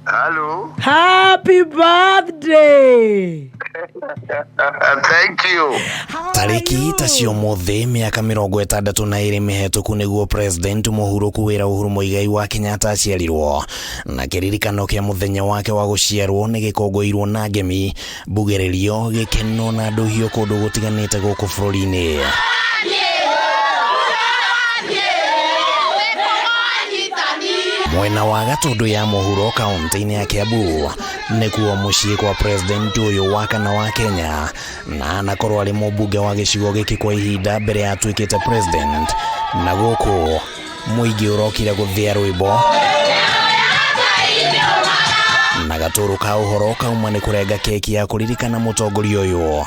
Hello. Happy birthday. Thank you. Tariki tacio mothe miaka 62 mihituku niguo President Mũhuru kuwira Uhuru Muigai wa Kenyatta aciarirwo, na kiririkano kia muthenya wake wa guciarwo ni gikongoirwo na ngemi, mbugererio, gikeno na nduhio kundu gutiganite guku bururi-ini. Mwena wa Gatundu ya Mũhuro kaunti-ini ya Kiambu nikuo mucii kwa President uyu wa kana wa Kenya, na anakorwo ari mubunge wa gicigo giki kwa ihinda mbere ya atuikite president, na guku muingi urokire guthia rwimbo na gaturu ka uhoro kauma ni kurenga keki ya kuririkana mutongoria uyu.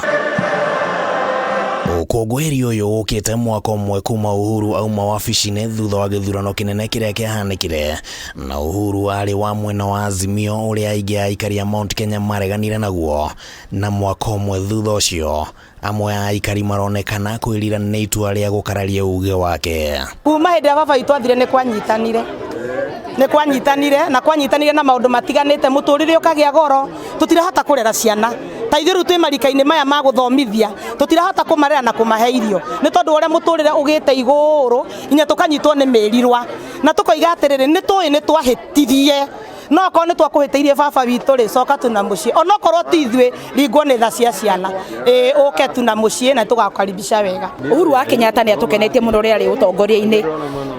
Ukongweri uyu ukite mwaka umwe kuma Uhuru auma wabici-ini thutha wa githurano kinene kiria kiahanikire, na Uhuru ari wa mwena wa Azimio uria aingi aikari a Mount Kenya mareganire naguo, na mwaka umwe thutha ucio amwe a aikari maronekana kwirira ni itua ria gukararia uge wake. Kuma hindi ya baba itu athire ni kwanyitanire na maundu matiganite, muturire ukagia goro, tutirahota kurera ciana ta ithiru twi marika-ini maya ma guthomithia, tutirahota kumarera na kumahe irio ni tondu uria muturire ugite iguru inya tukanyitwo ni mirirwa, na tukoiga atiriri ni twahitirie no ko ni twakuhitiirie baba witu ri coka tuna mucii ona korwo ti ithwe ringwo ni tha cia ciana uke tuna mucii na tugakaribisha wega. Uhuru wa Kenyatta ni atukenetie muno ri ari utongoria-ini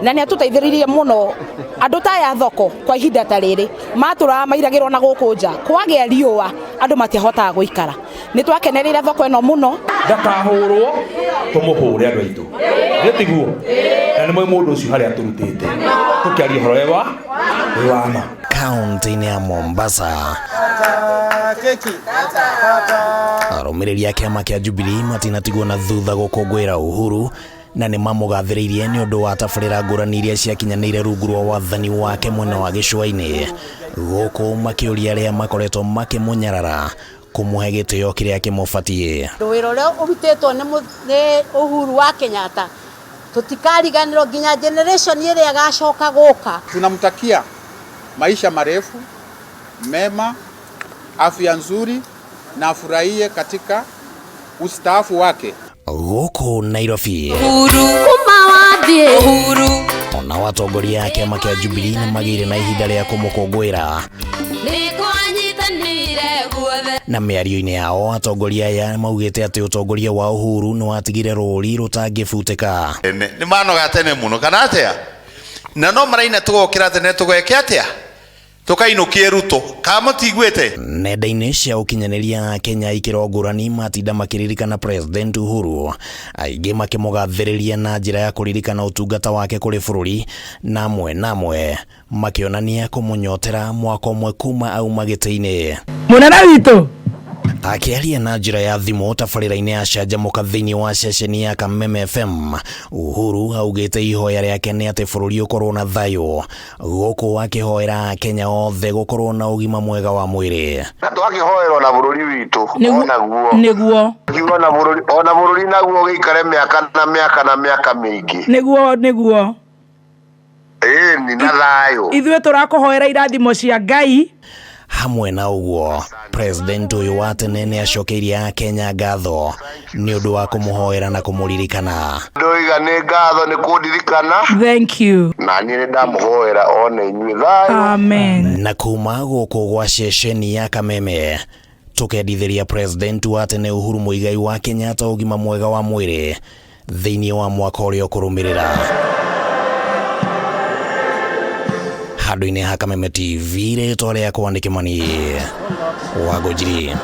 na ni atuteithiririe muno andu ta ya thoko kwa ihinda ta riri matura mairagirwo na guku nja kwagia riua andu matiahota guikara, ni twakenereire thoko eno muno ndakahurwo tumuhure andu aitu getiguo na ni mundu ucio haria turutite tukiaria horo ewa wama kaunti-ini ya Mombasa. Arũmĩrĩri a kiama kia Jubilee matinatigwo na thutha gũkũngũĩra Uhuru, na nĩ mamugathĩrĩirie nĩ ũndũ wa tabarĩra ngũrani iria ciakinyanĩire rungu rwa wathani wake mwena wa gĩcũa-inĩ, gũkũ makĩũria arĩa makoretwo makĩmũnyarara kumuhe gĩtĩo kĩrĩa kĩmũbatiĩ. Wĩra ũrĩa ũrutĩtwo nĩ Uhuru wa Kenyatta tutikariganĩrwo nginya generation ĩrĩa ĩgacoka gũka. Tunamtakia maisha marefu mema, afya nzuri na afurahie katika ustaafu wake. Gũkũ Nairobi, Uhuru ona watongoria a kiama kia Jubilee nĩ magĩire na ihinda rĩa kũmũkũngũĩra, na mĩario-inĩ yao atongoria aya maugĩte atĩ ũtongoria wa Uhuru nĩ watigire rũũri rũtangĩbutĩka. Nĩ manoga tene muno kana atia, na no maraina tugokira tene tugeke atia tukainukie Ruto kama tigwete. Nenda-inĩ cia ũkinyanĩria Kenya ikĩro ngũrani matinda makĩririkana President Uhuru, aingĩ makĩmũgathĩrĩria na njĩra ya kũririkana ũtungata wake kũrĩ bũrũri, na amwe makĩonania kũmũnyotera mwaka ũmwe kuma auma gĩtĩ-inĩ. Mũnene witũ Akiaria na njĩra ya thimũ tabarĩra-inĩ ya canjamũka thĩinĩ wa ceceni ya Kameme FM, Uhuru augĩte ihoya rĩake nĩ atĩ bũrũri ũkorwo na thayũ, gũkũ akĩhoera Kenya othe gũkorwo na ũgima mwega wa mwĩrĩ. Na twakihoerwo na bũrũri witũ nĩguo ona bũrũri naguo gĩikare mĩaka na mĩaka mĩingĩ nĩguo ni na thayũ. Ithuĩ tũrakũhoera irathimo cia Ngai. Hamwe na ũguo, President ũyũ wa tene nĩ acokeirie Kenya ngatho nĩ ũndũ wa kũmũhoera na kũmũririkana. Ndoiga nĩ ngatho nĩ kũndirikana. Thank you. Na niĩ ndamũhoera ona inyuĩ thayũ. Amen. Na kuma gũkũ gwa ceceni ya Kameme tukendithĩria President wa tene Uhuru Muigai wa Kenyatta ũgima mwega wa mwĩrĩ thĩinĩ wa mwaka ũrĩa ũkũrũmĩrĩra. Handũ-inĩ ha Kameme TV rĩtwa rĩakwa nĩ Kĩmani Wangũnjiri.